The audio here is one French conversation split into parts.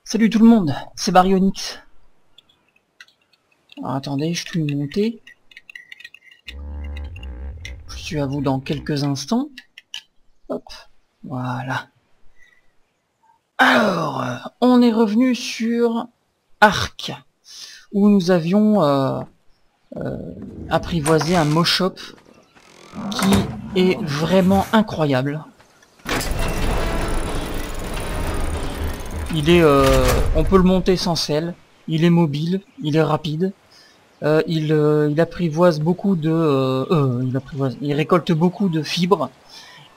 Salut tout le monde, c'est Baryonyx. Alors, attendez, je suis monté. Je suis à vous dans quelques instants. Hop, voilà. Alors, on est revenu sur Ark, où nous avions apprivoisé un Moshop qui est vraiment incroyable. Il est, on peut le monter sans selle. Il est mobile, il est rapide. Il apprivoise beaucoup de, il récolte beaucoup de fibres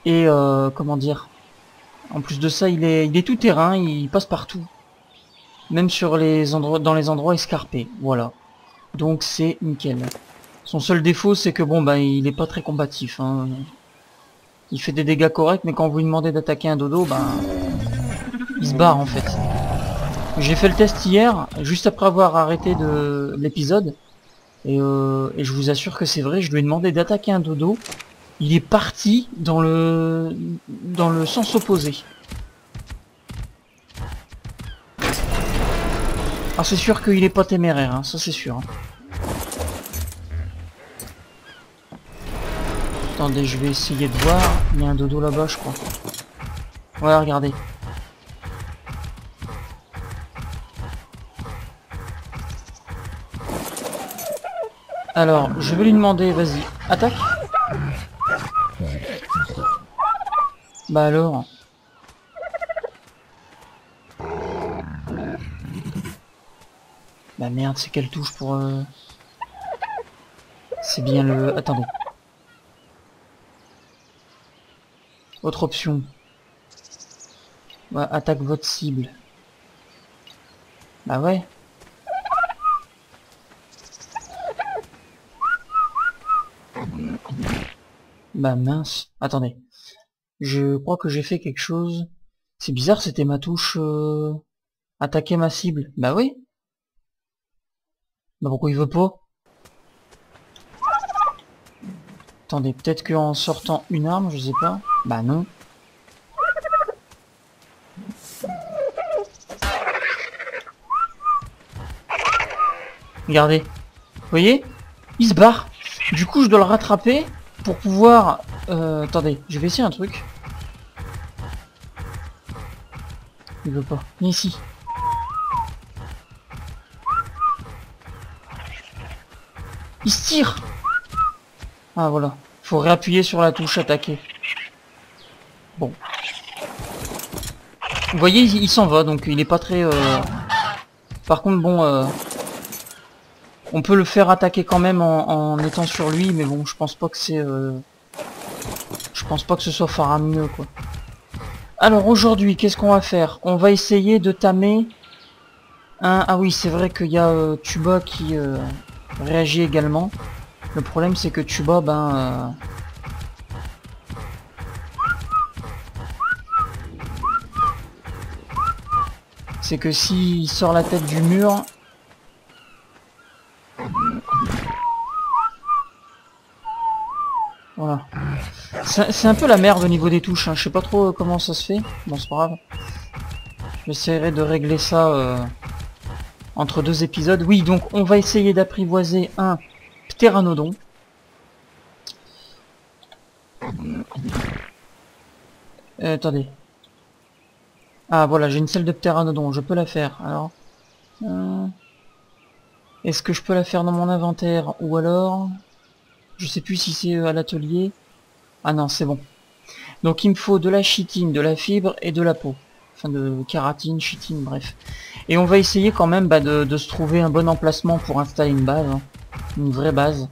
et comment dire. En plus de ça, il est tout terrain, il passe partout, même sur les endroits, dans les endroits escarpés. Voilà. Donc c'est nickel. Son seul défaut, c'est que bon, bah, il est pas très combatif. Hein. Il fait des dégâts corrects, mais quand vous lui demandez d'attaquer un dodo, bah, il se barre en fait. J'ai fait le test hier, juste après avoir arrêté de l'épisode, et je vous assure que c'est vrai. Je lui ai demandé d'attaquer un dodo. Il est parti dans le sens opposé. Ah, c'est sûr qu'il est pas téméraire, hein, ça c'est sûr. Hein. Attendez, je vais essayer de voir. Il y a un dodo là-bas, je crois. Ouais, regardez. Alors, je vais lui demander, vas-y, attaque. Bah alors. Bah merde, c'est quelle touche pour... C'est bien le... Attendez. Autre option. Ouais, attaque votre cible. Bah ouais. Bah mince. Attendez. Je crois que j'ai fait quelque chose. C'est bizarre, c'était ma touche... Attaquer ma cible. Bah oui. Bah pourquoi il veut pas? Attendez, peut-être qu'en sortant une arme, je sais pas. Bah non. Regardez. Vous voyez? Il se barre. Du coup, je dois le rattraper pour pouvoir... attendez, je vais essayer un truc. Il veut pas. Viens ici. Il se tire. Ah voilà. Faut réappuyer sur la touche attaquer. Bon. Vous voyez, il s'en va, donc il est pas très... Par contre, bon... On peut le faire attaquer quand même en étant sur lui, mais bon, je pense pas que c'est... Je pense pas que ce soit faramineux, quoi. Alors aujourd'hui, qu'est-ce qu'on va faire? On va essayer de tamer un... Ah oui, c'est vrai qu'il y a Tuba qui réagit également. Le problème, c'est que Tuba, ben... c'est que s'il sort la tête du mur... Voilà. C'est un peu la merde au niveau des touches, hein. Je sais pas trop comment ça se fait. Bon, c'est pas grave. J'essaierai de régler ça entre deux épisodes. Oui, donc on va essayer d'apprivoiser un ptéranodon. Attendez. Ah voilà, j'ai une selle de ptéranodon, je peux la faire. Alors... est-ce que je peux la faire dans mon inventaire? Ou alors... Je sais plus si c'est à l'atelier. Ah non, c'est bon. Donc il me faut de la chitine, de la fibre et de la peau. Enfin de kératine, chitine, bref. Et on va essayer quand même bah, de se trouver un bon emplacement pour installer une base. Hein. Une vraie base.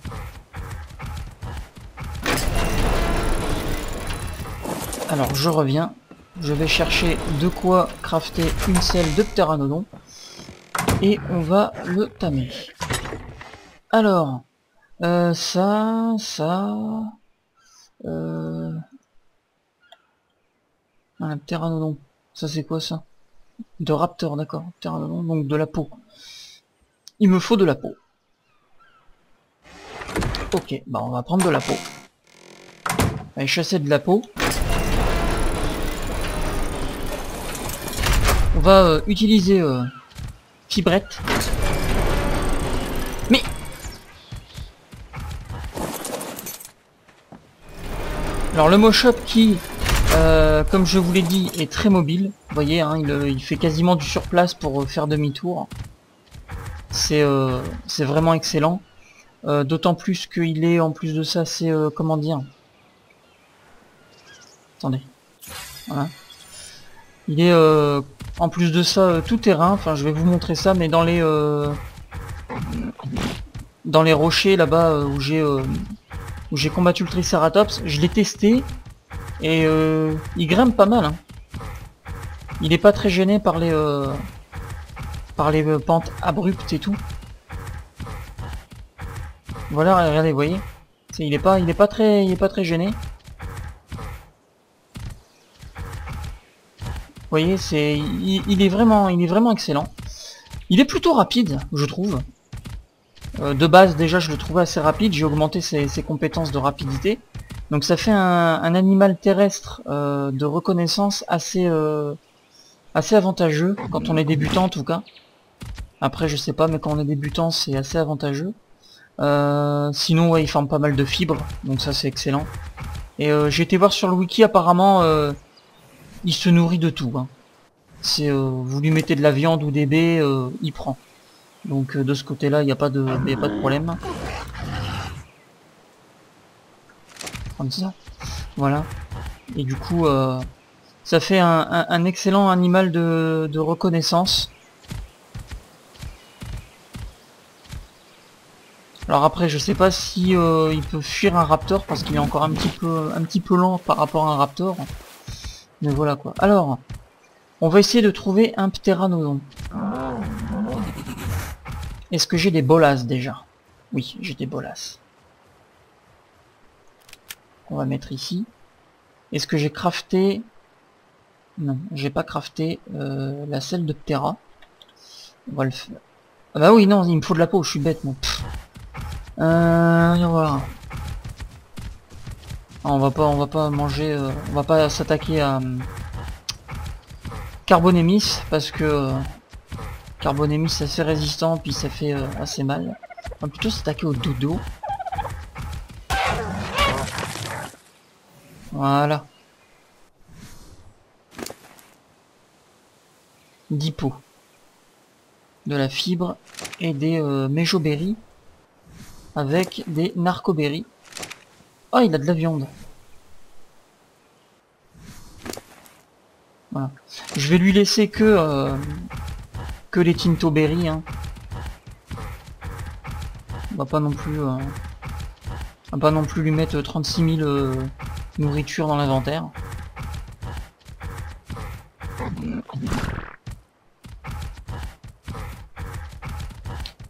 Alors je reviens. Je vais chercher de quoi crafter une selle de ptéranodon. Et on va le tamer. Alors... un ptéranodon. Ça c'est quoi ça? De raptor, d'accord. Ptéranodon, donc de la peau. Il me faut de la peau. Ok, bah on va prendre de la peau. Allez, chasser de la peau. va utiliser Fibrette. Mais alors le Moshop qui, comme je vous l'ai dit, est très mobile. Vous voyez, hein, il fait quasiment du surplace pour faire demi-tour. C'est vraiment excellent. D'autant plus qu'il est, en plus de ça, c'est comment dire. Attendez. Voilà. Il est en plus de ça tout terrain. Enfin, je vais vous montrer ça, mais dans les rochers là-bas où j'ai combattu le Triceratops, je l'ai testé et il grimpe pas mal. Hein. Il est pas très gêné par les pentes abruptes et tout. Voilà, regardez, vous voyez, il est pas très gêné. Vous voyez, il est vraiment excellent. Il est plutôt rapide, je trouve. De base, déjà, je le trouvais assez rapide. J'ai augmenté ses compétences de rapidité. Donc ça fait un animal terrestre de reconnaissance assez avantageux, quand on est débutant en tout cas. Après, je sais pas, mais quand on est débutant, c'est assez avantageux. Sinon, ouais, il forme pas mal de fibres, donc ça c'est excellent. Et j'ai été voir sur le wiki, apparemment, il se nourrit de tout. Hein. C'est vous lui mettez de la viande ou des baies, il prend. Donc de ce côté-là, il n'y a pas de problème. Comme ça. Voilà. Et du coup, ça fait un excellent animal de reconnaissance. Alors après, je sais pas si il peut fuir un raptor parce qu'il est encore un petit peu lent par rapport à un raptor. Mais voilà quoi. Alors, on va essayer de trouver un ptéranodon. Est-ce que j'ai des bolas déjà? Oui, j'ai des bolas. On va mettre ici. Est-ce que j'ai crafté? Non, j'ai pas crafté la selle de ptéra. On va le faire. Ah bah oui, non, il me faut de la peau, je suis bête, moi. Voilà. Ah, on va pas manger, on va pas s'attaquer à Carbonémis parce que Carbonémis c'est assez résistant puis ça fait assez mal. On va plutôt s'attaquer au dodo. Voilà. 10 pots. De la fibre et des méjoberries avec des narcoberries. Oh, il a de la viande. Voilà. Je vais lui laisser que les tintoberries. Hein. On va pas non plus lui mettre 36 000 nourritures dans l'inventaire.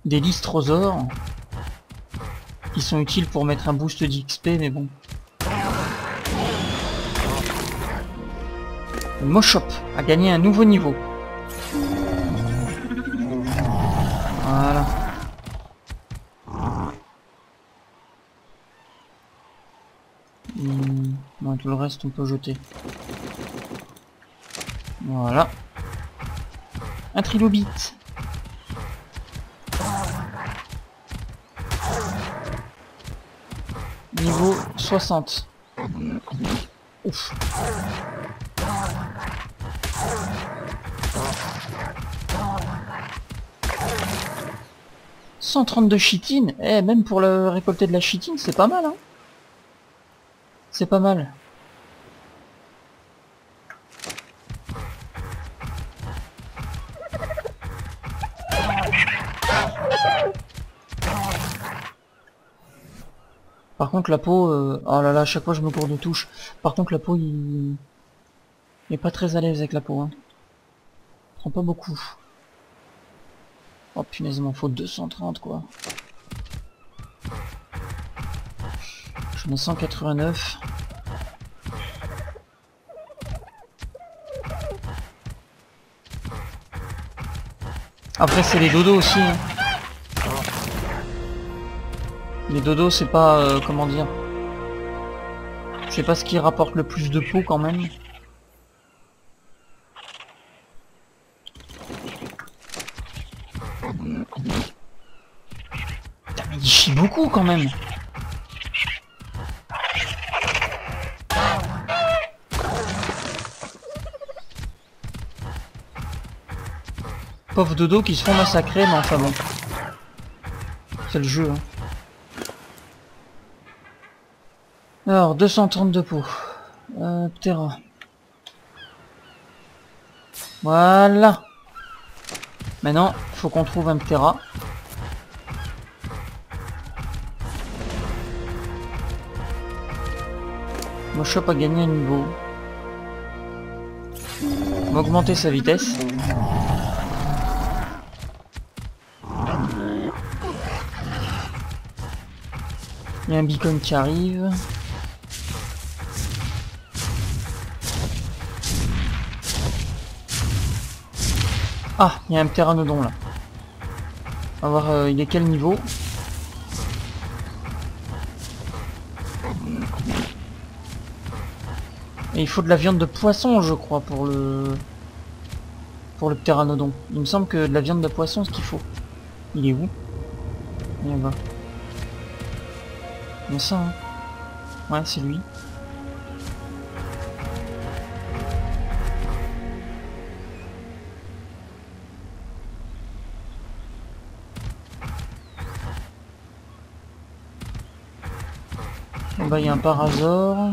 Des lystrosaures qui sont utiles pour mettre un boost d'XP, mais bon. Le Moshop a gagné un nouveau niveau. Voilà. Bon, tout le reste on peut jeter. Voilà. Un trilobite. Niveau 60. Ouf. 132 chitines. Eh, même pour le récolter de la chitine, c'est pas mal, hein. C'est pas mal. Par contre la peau, oh là là, à chaque fois je me cours de touche. Par contre la peau, il est pas très à l'aise avec la peau. Hein. Prend pas beaucoup. Oh punaise, il m'en faut 230 quoi. J'en ai 189. Après c'est les dodos aussi. Hein. Les dodos c'est pas comment dire. C'est pas ce qui rapporte le plus de peau quand même. beaucoup quand même. Pauvres dodo qui se font massacrer, mais enfin bon. C'est le jeu. Hein. Alors, 232 pots. Terra. Voilà. Maintenant, faut qu'on trouve un Ptera. Moshop a gagné un niveau. On va augmenter sa vitesse. Il y a un beacon qui arrive. Ah, il y a un pteranodon là. On va voir, il est quel niveau? Et il faut de la viande de poisson, je crois, pour le pteranodon. Il me semble que de la viande de poisson, ce qu'il faut. Il est où? Il est là-bas. Mais ça, hein. Ouais, c'est lui. Bah, il y a un parasaure.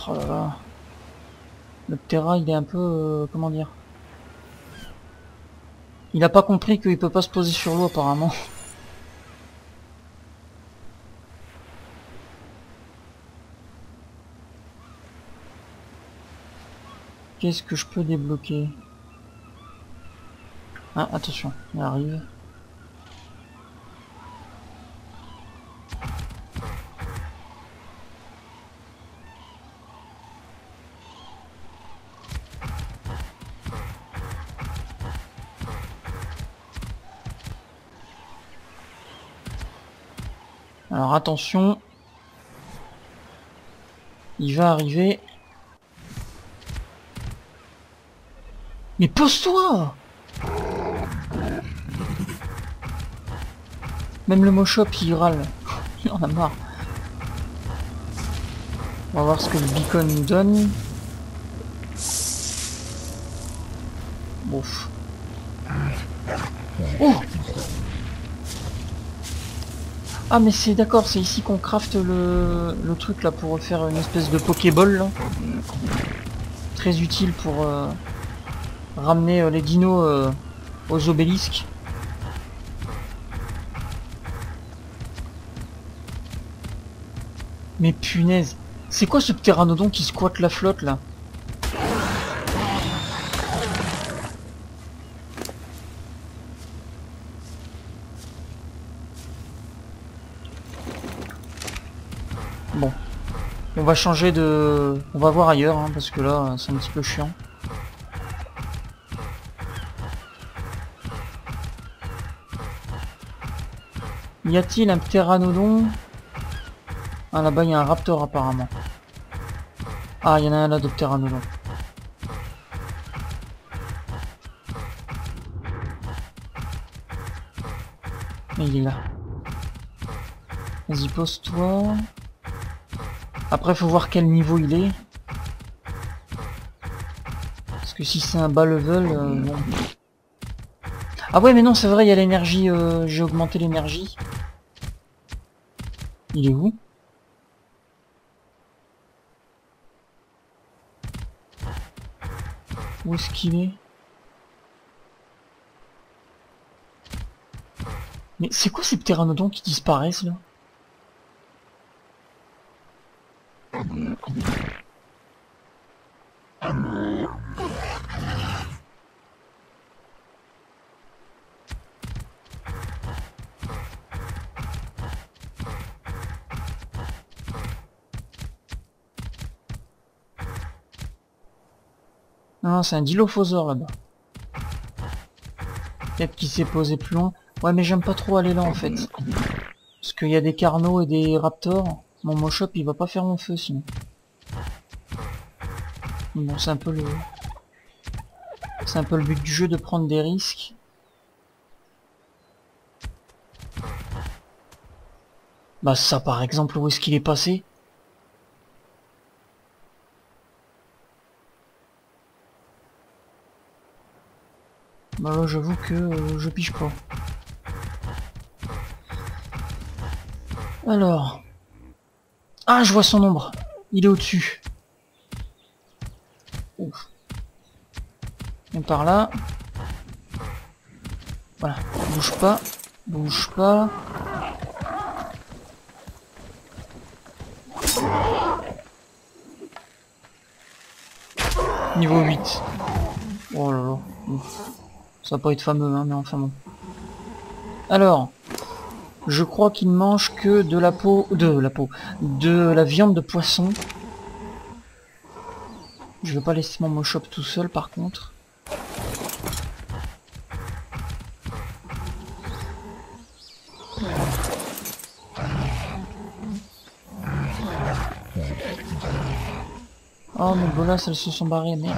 Oh là là. Le Ptera, il est un peu... comment dire? Il a pas compris qu'il peut pas se poser sur l'eau, apparemment. Qu'est-ce que je peux débloquer? Ah, attention, il arrive. Alors attention. Il va arriver. Mais pose-toi! Même le Moshop il râle. Il en a marre. On va voir ce que le beacon nous donne. Bouf. Oh! Ah mais c'est d'accord, c'est ici qu'on crafte le truc là pour faire une espèce de Pokéball là. Très utile pour ramener les dinos aux obélisques. Mais punaise, c'est quoi ce pteranodon qui squatte la flotte là? Bon, on va changer de... On va voir ailleurs, hein, parce que là, c'est un petit peu chiant. Y a-t-il un pteranodon? Ah, là-bas, il y a un raptor, apparemment. Ah, il y en a un là de pteranodon. Mais il est là. Vas-y, pose-toi. Après, faut voir quel niveau il est. Parce que si c'est un bas level... bon. Ah ouais, mais non, c'est vrai, il y a l'énergie... j'ai augmenté l'énergie. Il est où? Où est-ce qu'il est? Mais c'est quoi ces pteranodons qui disparaissent là? Non, c'est un dilophosaure là-bas. Peut-être qu'il s'est posé plus loin. Ouais, mais j'aime pas trop aller là en fait. Parce qu'il y a des carnos et des raptors. Mon Moshop il va pas faire mon feu sinon. Bon, c'est un peu le... C'est un peu le but du jeu de prendre des risques. Bah ça par exemple, où est-ce qu'il est passé? Bah là j'avoue que je pige pas. Alors... Ah, je vois son ombre. Il est au-dessus. Ouf. Et par là. Voilà. Bouge pas. Bouge pas. Niveau 8. Oh là là. Ça va pas être fameux, hein, mais enfin bon. Alors. Je crois qu'il mange que de la peau... De la viande de poisson. Je vais pas laisser mon moshop tout seul par contre. Oh mes bolas, elles se sont barrées, merde.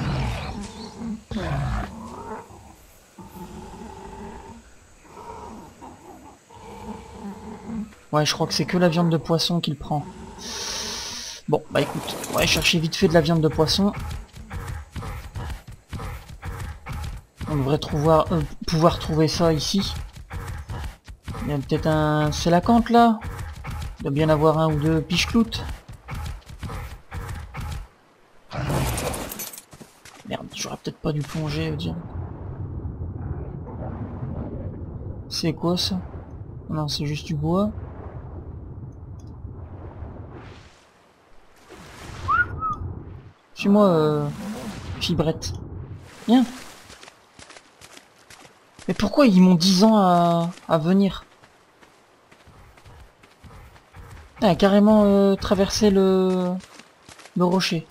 Ouais, je crois que c'est que la viande de poisson qu'il prend. Bon, bah écoute, on va aller chercher vite fait de la viande de poisson. On devrait pouvoir trouver ça ici. Il y a peut-être un sélacanthe là. Il doit bien avoir un ou deux pichecloutes. Merde, j'aurais peut-être pas dû plonger, dire. C'est quoi ça? Non, c'est juste du bois. Suis-moi, fibrette. Viens. Mais pourquoi ils m'ont 10 ans à venir? Ah, carrément traverser le rocher.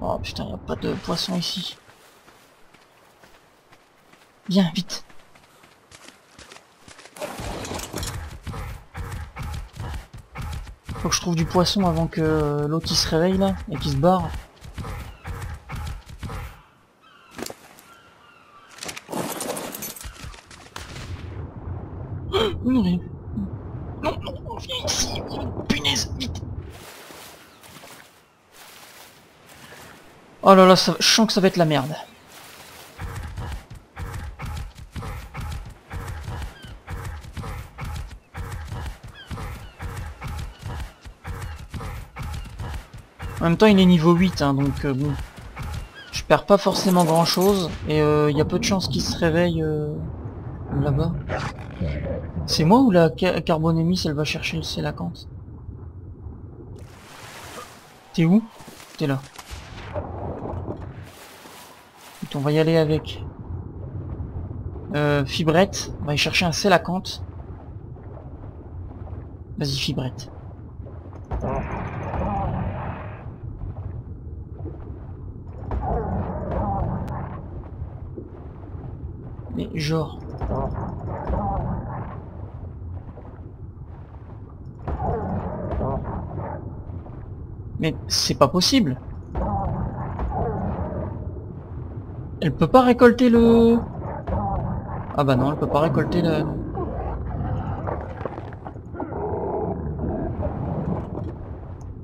Oh putain, y a pas de poisson ici. Viens, vite. Faut que je trouve du poisson avant que l'autre il se réveille là et qu'il se barre. Non, non, non, viens ici. Punaise, vite. Oh là là, ça, je sens que ça va être la merde. En même temps, il est niveau 8, hein, donc bon. Je perds pas forcément grand chose. Et il y a peu de chances qu'il se réveille là-bas. C'est moi ou la carbonémie, elle va chercher le sélacanthe? T'es où? T'es là. Écoute, on va y aller avec Fibrette. On va y chercher un sélacanthe. Vas-y, Fibrette. Mais genre... Mais c'est pas possible. Elle peut pas récolter le... Ah bah non, elle peut pas récolter le...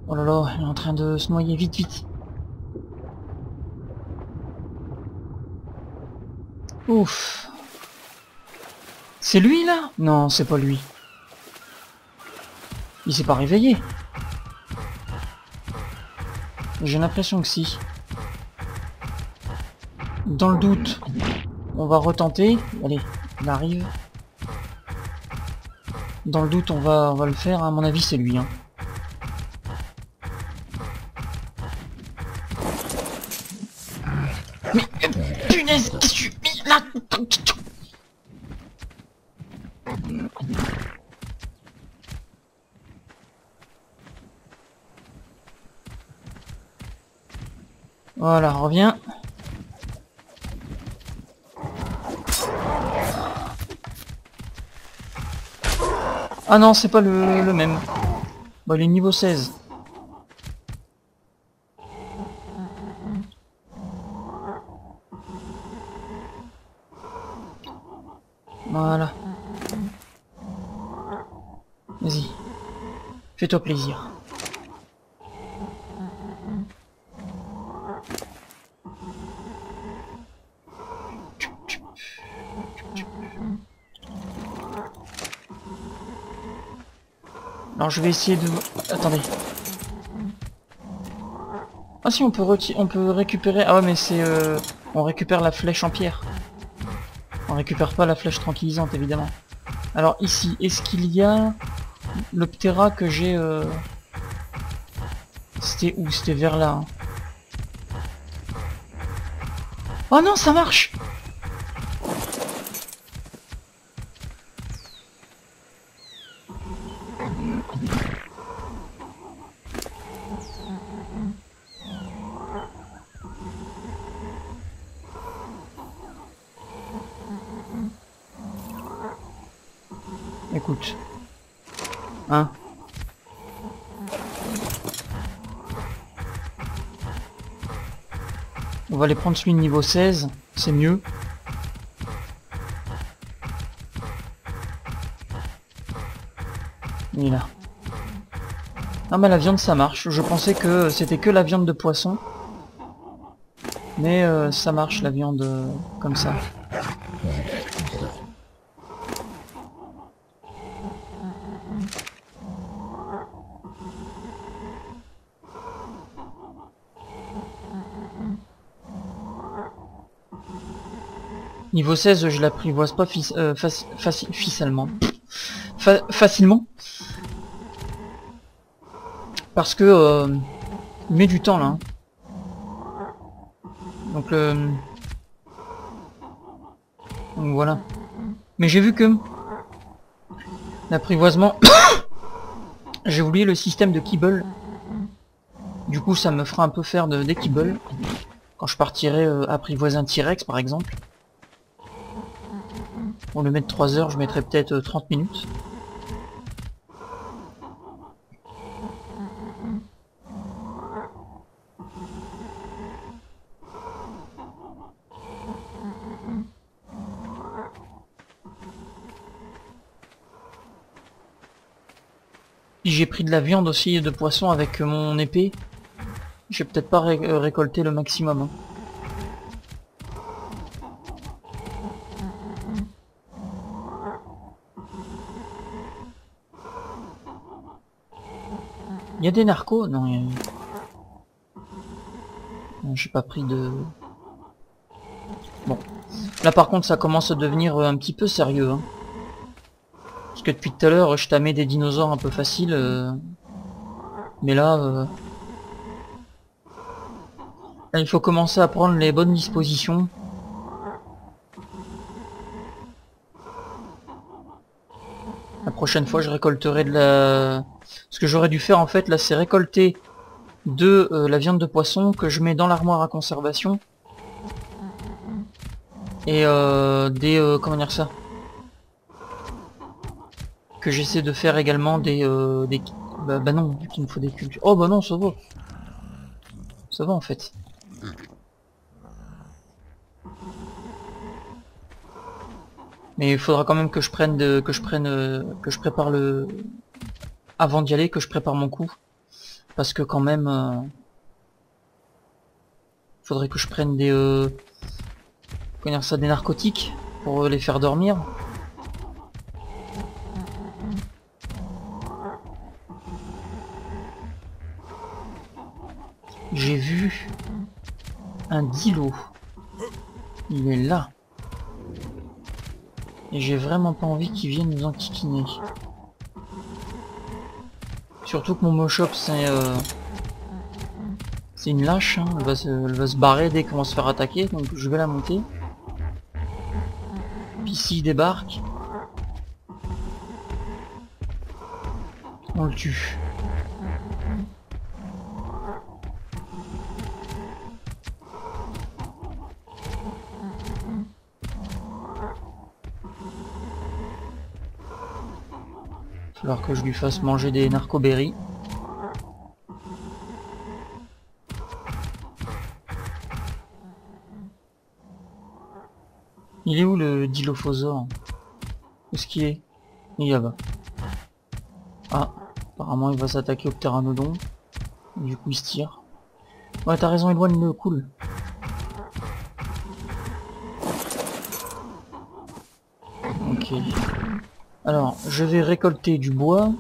Oh là là, elle est en train de se noyer, vite, vite. Ouf. C'est lui là? Non, c'est pas lui. Il s'est pas réveillé. J'ai l'impression que si. Dans le doute, on va retenter. Allez, il arrive. Dans le doute, on va le faire. À mon avis, c'est lui. Hein. Mais punaise, qu'est-ce que tu... Mais là... Voilà, reviens. Ah non, c'est pas le même. Bon, il est niveau 16. Voilà. Vas-y. Fais-toi plaisir. Alors je vais essayer de... Attendez. Ah si, on peut récupérer... Ah ouais, mais c'est... On récupère la flèche en pierre. On récupère pas la flèche tranquillisante, évidemment. Alors ici, est-ce qu'il y a... Le Ptera que j'ai... C'était où? C'était vers là. Hein. Oh non, ça marche! Écoute. Hein? On va aller prendre celui de niveau 16, c'est mieux. Il est là. Ah bah la viande ça marche, je pensais que c'était que la viande de poisson. Mais ça marche la viande comme ça. Niveau 16, je l'apprivoise pas facilement. Facilement. Parce que il met du temps là. Hein. Donc voilà. Mais j'ai vu que l'apprivoisement... j'ai oublié le système de kibble. Du coup ça me fera un peu faire des kibbles. Quand je partirai apprivoiser un T-Rex par exemple. Pour le mettre 3 heures, je mettrai peut-être 30 minutes. Puis j'ai pris de la viande aussi de poisson avec mon épée. J'ai peut-être pas récolté le maximum. Hein. Il y a des narcos? Non, non, j'ai pas pris de... Bon. Là par contre ça commence à devenir un petit peu sérieux. Hein. Parce que depuis tout à l'heure je tamais des dinosaures un peu faciles. Mais là... il faut commencer à prendre les bonnes dispositions. La prochaine fois je récolterai de la... Ce que j'aurais dû faire en fait là c'est récolter de la viande de poisson que je mets dans l'armoire à conservation. Et comment dire ça, que j'essaie de faire également des bah non, il me faut des cultures. Oh bah non, ça va. Ça va en fait. Mais il faudra quand même que je prenne que je prépare le... Avant d'y aller, que je prépare mon coup. Parce que quand même... faudrait que je prenne des... comment dire ça, des narcotiques pour les faire dormir. J'ai vu un dilo. Il est là. Et j'ai vraiment pas envie qu'il vienne nous enquiquiner. Surtout que mon Moshop c'est une lâche, hein. Elle va se barrer dès qu'on va se faire attaquer, donc je vais la monter. Puis s'il débarque, on le tue. Il va falloir que je lui fasse manger des narcoberries. Il est où le dilophosaure? Où est-ce qu'il est? Il est là-bas. Ah, apparemment il va s'attaquer au pteranodon. Du coup il se tire. Ouais, t'as raison, éloigne-le, cool. Ok. Alors, je vais récolter du bois.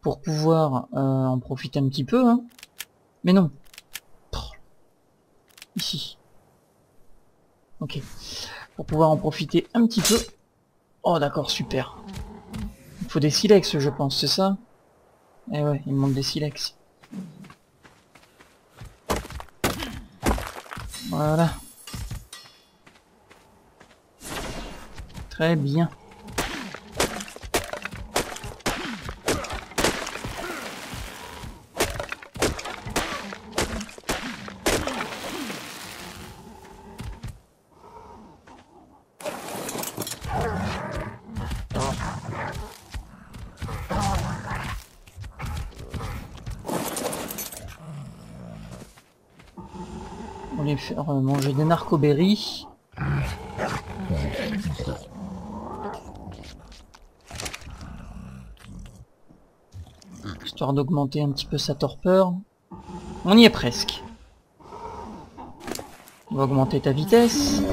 Pour pouvoir en profiter un petit peu, hein. Mais non. Ici. Ok. Pour pouvoir en profiter un petit peu. Oh d'accord, super. Il faut des silex, je pense, c'est ça? Eh ouais, il me manque des silex. Voilà. Très bien. On les faire manger des narcoberries. Histoire d'augmenter un petit peu sa torpeur. On y est presque. On va augmenter ta vitesse.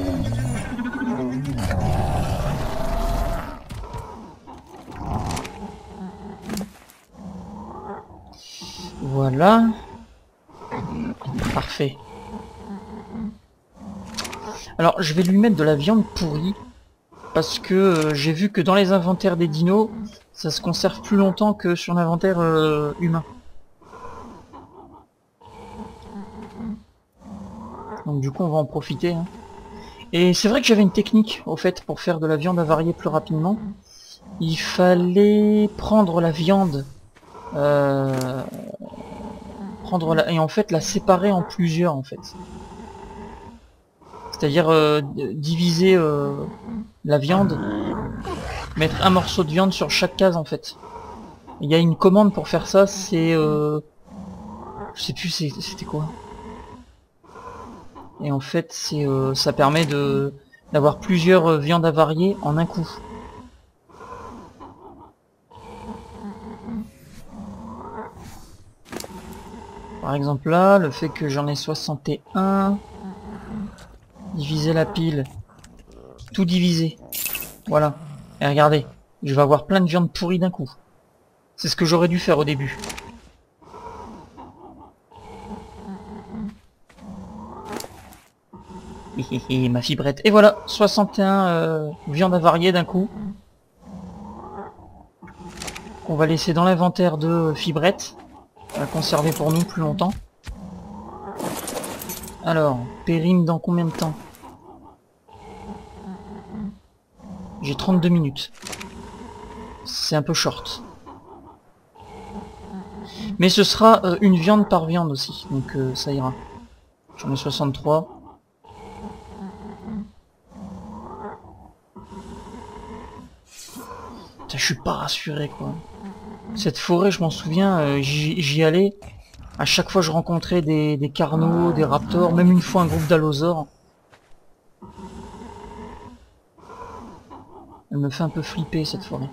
Voilà. Parfait. Alors, je vais lui mettre de la viande pourrie. Parce que j'ai vu que dans les inventaires des dinos, ça se conserve plus longtemps que sur l'inventaire humain. Donc du coup, on va en profiter. Hein. Et c'est vrai que j'avais une technique, au fait, pour faire de la viande avariée plus rapidement. Il fallait prendre la viande... et en fait la séparer en plusieurs, en fait. C'est-à-dire diviser la viande, mettre un morceau de viande sur chaque case, en fait. Il y a une commande pour faire ça, c'est... je sais plus c'était quoi. Et en fait, c'est ça permet d'avoir plusieurs viandes avariées en un coup. Par exemple là, le fait que j'en ai 61, diviser la pile, tout diviser. Voilà. Et regardez, je vais avoir plein de viande pourrie d'un coup. C'est ce que j'aurais dû faire au début. Ma fibrette. Et voilà, 61 viandes avariées d'un coup. On va laisser dans l'inventaire de fibrettes. On va conserver pour nous plus longtemps. Alors, périme dans combien de temps? J'ai 32 minutes. C'est un peu short. Mais ce sera une viande par viande aussi, donc ça ira. J'en ai 63. Putain, je suis pas rassuré quoi. Cette forêt, je m'en souviens, j'y allais. À chaque fois je rencontrais des carnaux, des raptors, même une fois un groupe d'allosaures. Elle me fait un peu flipper cette forêt.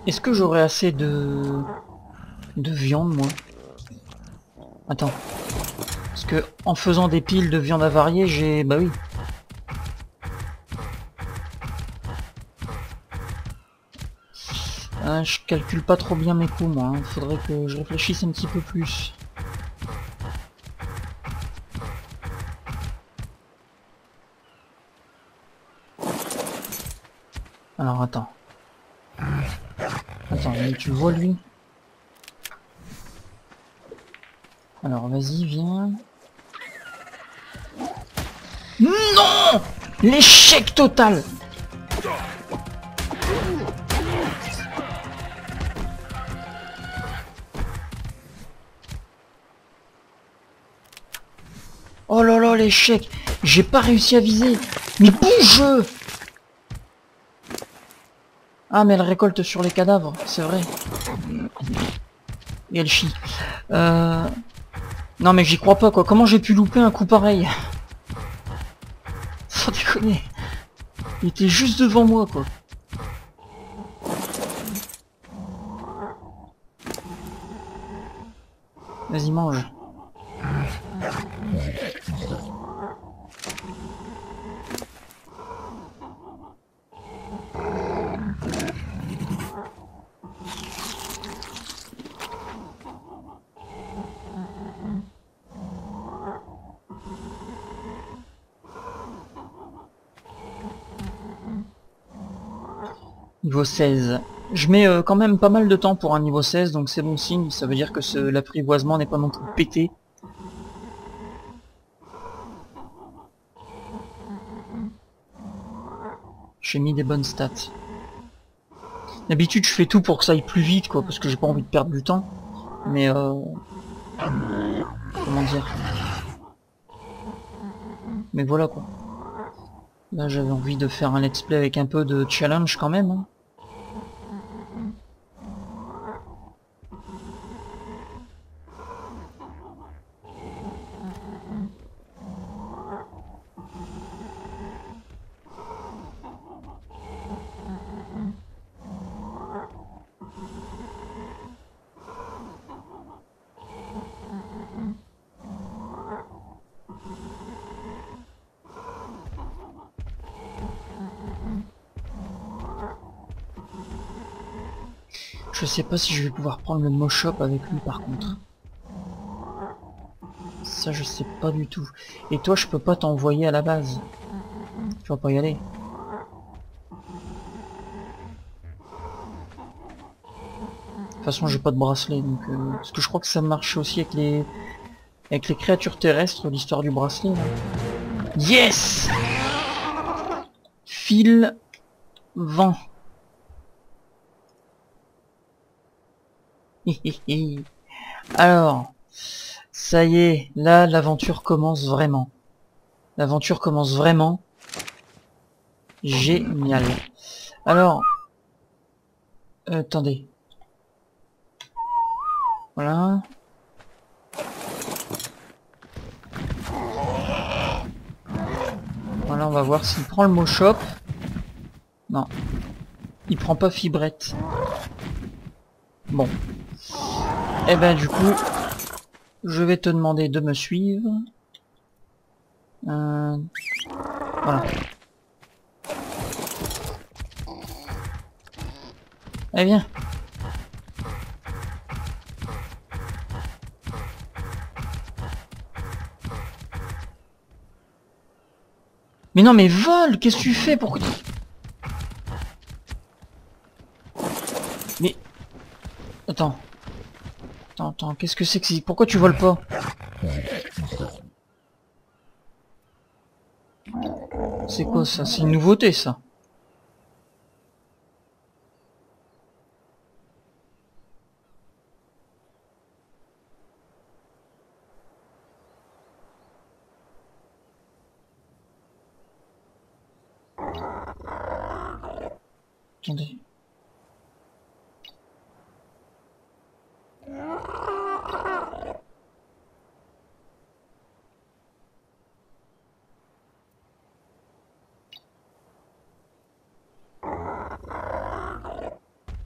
Est-ce que j'aurai assez de viande, moi? Attends. Parce que en faisant des piles de viande avariée, j'ai... Bah oui. Je calcule pas trop bien mes coups, moi. Faudrait que je réfléchisse un petit peu plus. Alors, attends. Attends, mais tu le vois, lui? Alors, vas-y, viens. Non! L'échec total! Oh l'échec. J'ai pas réussi à viser. Mais bouge! Ah mais elle récolte sur les cadavres, c'est vrai. Et elle chie. Non mais j'y crois pas quoi. Comment j'ai pu louper un coup pareil? Sans déconner. Il était juste devant moi quoi. Vas-y mange. Niveau 16. Je mets quand même pas mal de temps pour un niveau 16, donc c'est bon signe, ça veut dire que l'apprivoisement n'est pas non plus pété. J'ai mis des bonnes stats. D'habitude je fais tout pour que ça aille plus vite quoi, parce que j'ai pas envie de perdre du temps. Mais comment dire? Mais voilà quoi. Là j'avais envie de faire un let's play avec un peu de challenge quand même. Hein. Je sais pas si je vais pouvoir prendre le Moshop avec lui par contre. Ça je sais pas du tout. Et toi je peux pas t'envoyer à la base. Tu vas pas y aller. De toute façon j'ai pas de bracelet donc parce que je crois que ça marche aussi avec les créatures terrestres, l'histoire du bracelet là. Yes. Fil vent. Alors, ça y est, là l'aventure commence vraiment. L'aventure commence vraiment. Génial. Alors, attendez. Voilà. Voilà, on va voir s'il prend le mot shop. Non. Il prend pas fibrette. Bon. Et ben du coup, je vais te demander de me suivre. Voilà. Allez, viens. Mais non, mais vole, qu'est-ce que tu fais? Pourquoi tu... Mais... Attends. Attends, qu'est-ce que c'est que c'est? Pourquoi tu voles pas? C'est quoi ça? C'est une nouveauté ça. Attendez.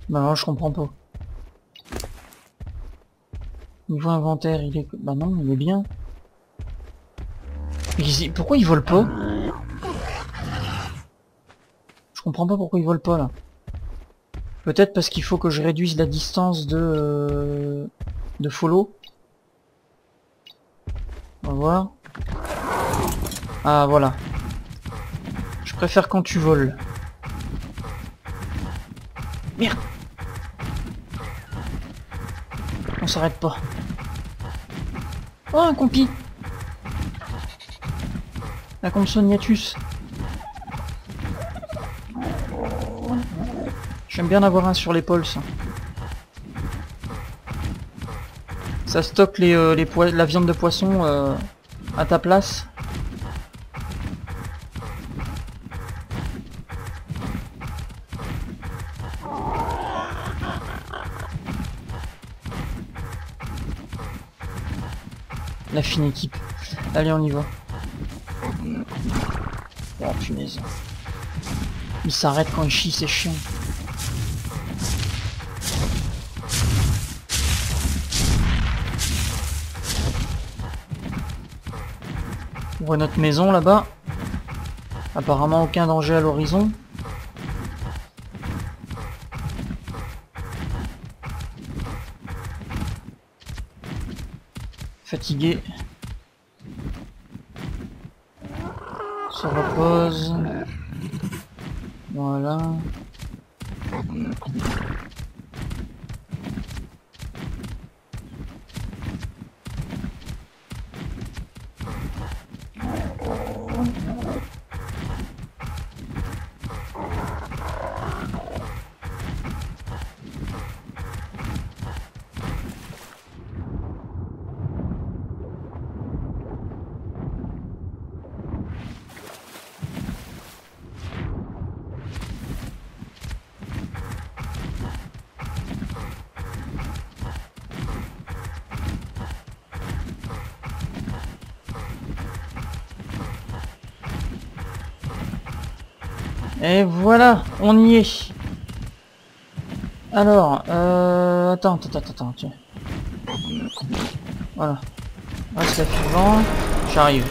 Bah non, je comprends pas. Niveau inventaire, il est... Bah non, il est bien. Mais pourquoi il vole pas? Je comprends pas pourquoi il vole pas là. Peut-être parce qu'il faut que je réduise la distance de follow. On va voir. Ah voilà. Je préfère quand tu voles. Merde. On s'arrête pas. Oh un compi. La Compsognathus. J'aime bien en avoir un sur l'épaule ça. Ça stocke la viande de poisson à ta place. La fine équipe. Allez, on y va. Oh punaise. Il s'arrête quand il chie, c'est chiant. On voit notre maison là-bas. Apparemment aucun danger à l'horizon. Fatigué. Se repose. Voilà. Et voilà, on y est. Alors, attends, tiens. Voilà. Reste la suivante. J'arrive.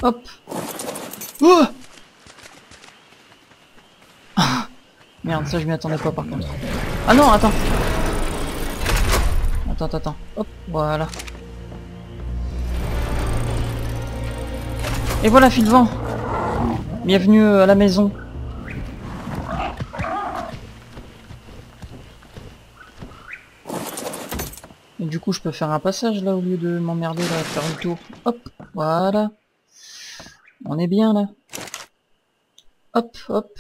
Hop. Oh ah merde, ça je m'y attendais pas par contre. Ah non, attends. Attends. Hop, voilà. Et voilà, fil de vent. Bienvenue à la maison. Et du coup, je peux faire un passage là au lieu de m'emmerder là, faire le tour. Hop, voilà. On est bien là. Hop, hop.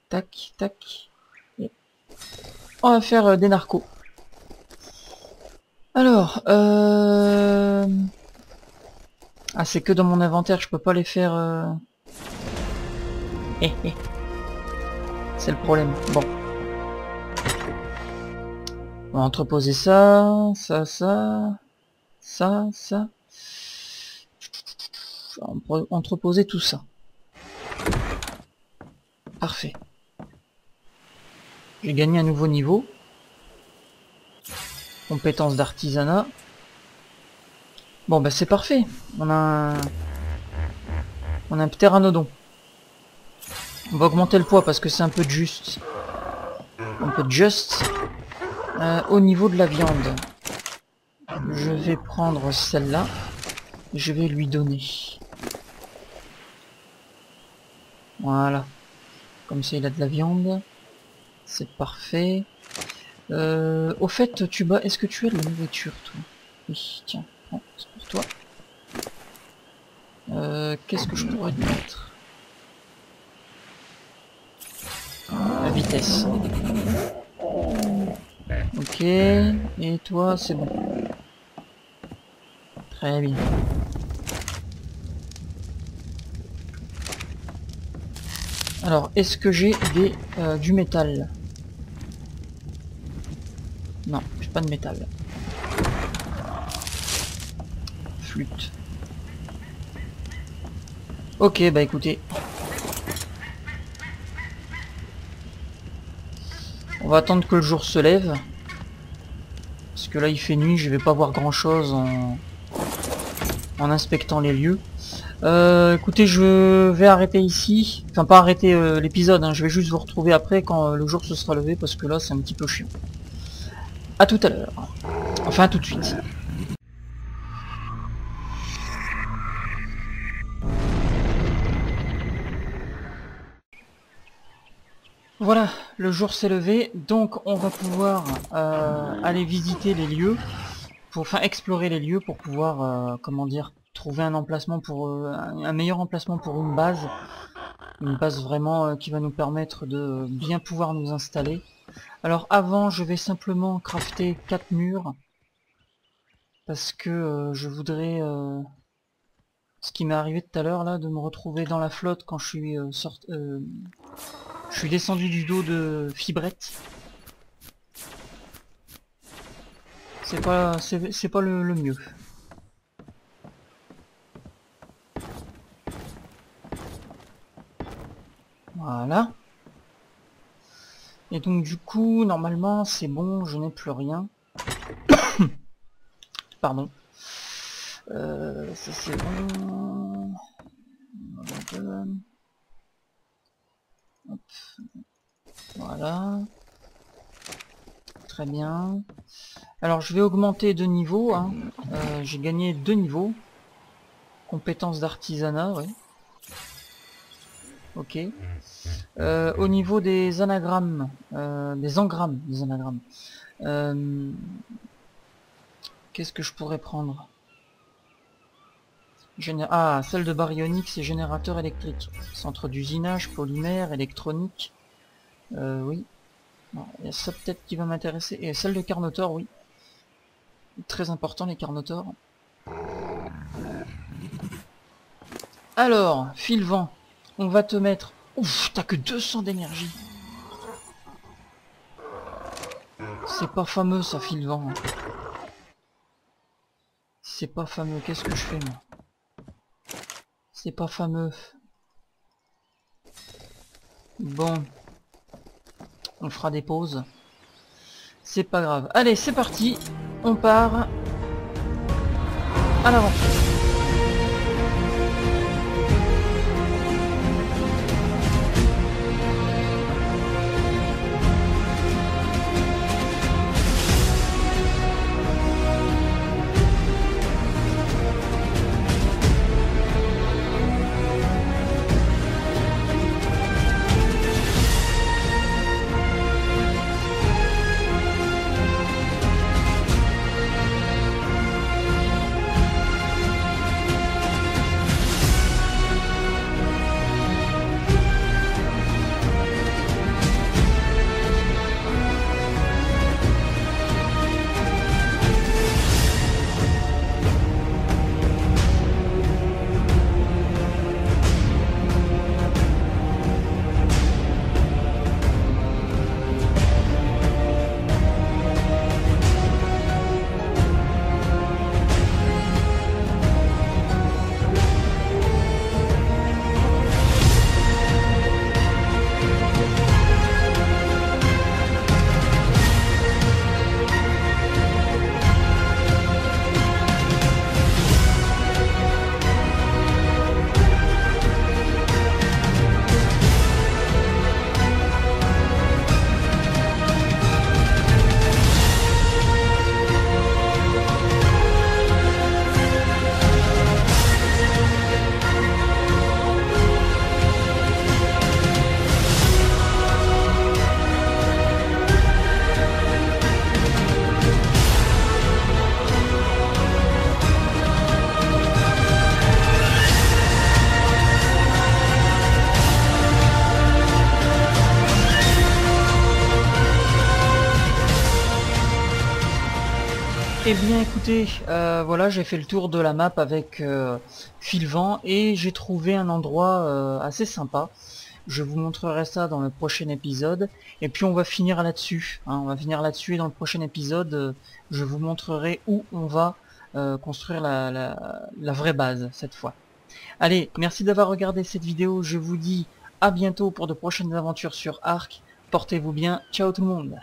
Tac, tac. Et on va faire des narcos. Alors, ah, c'est que dans mon inventaire, je peux pas les faire. C'est le problème. Bon. On va entreposer ça. On va entreposer tout ça. Parfait. J'ai gagné un nouveau niveau. Compétence d'artisanat. Bon bah c'est parfait. On a un ptéranodon. On va augmenter le poids parce que c'est un peu juste. Au niveau de la viande. Je vais prendre celle-là. Je vais lui donner. Voilà. Comme ça il a de la viande. C'est parfait. Au fait, est-ce que tu as de la nourriture, toi? Oui, tiens, prends, c'est pour toi. Qu'est-ce que je pourrais te mettre? La vitesse. Ok, et toi, c'est bon. Très bien. Alors, est-ce que j'ai du métal? Non, j'ai pas de métal. Flûte. Ok, bah écoutez. On va attendre que le jour se lève. Parce que là il fait nuit, je vais pas voir grand chose en inspectant les lieux. Écoutez, je vais arrêter ici. Enfin pas arrêter l'épisode, hein. Je vais juste vous retrouver après quand le jour se sera levé parce que là c'est un petit peu chiant. A tout à l'heure. Enfin tout de suite. Voilà, le jour s'est levé, donc on va pouvoir aller visiter les lieux, explorer les lieux pour pouvoir, comment dire, trouver un emplacement pour un meilleur emplacement pour une base vraiment qui va nous permettre de bien pouvoir nous installer. Alors avant, je vais simplement crafter 4 murs parce que je voudrais, ce qui m'est arrivé tout à l'heure là, de me retrouver dans la flotte quand je suis je suis descendu du dos de Fibrette. c'est pas le mieux. Voilà. Et donc du coup, normalement, c'est bon, je n'ai plus rien. Pardon. Ça c'est bon. Hop. Voilà. Très bien. Alors je vais augmenter de niveau. Hein. J'ai gagné 2 niveaux. Compétences d'artisanat, ouais. Ok. Au niveau des anagrammes, des engrammes, qu'est-ce que je pourrais prendre? Ah, celle de baryonique, c'est générateur électrique. Centre d'usinage, polymère, électronique. Oui. Il y a ça peut-être qui va m'intéresser. Et celle de Carnotaur, oui. Très important les Carnotaurs. Alors, fil-vent. On va te mettre... Ouf, t'as que 200 d'énergie. C'est pas fameux ça, fil-vent. C'est pas fameux. Qu'est-ce que je fais moi? C'est pas fameux. Bon. On fera des pauses. C'est pas grave. Allez, c'est parti. On part. À l'aventure. Eh bien écoutez, voilà, j'ai fait le tour de la map avec Fil-Vent et j'ai trouvé un endroit assez sympa. Je vous montrerai ça dans le prochain épisode. Et puis on va finir là-dessus. Hein, on va finir là-dessus et dans le prochain épisode, je vous montrerai où on va construire la vraie base cette fois. Allez, merci d'avoir regardé cette vidéo. Je vous dis à bientôt pour de prochaines aventures sur Ark. Portez-vous bien. Ciao tout le monde.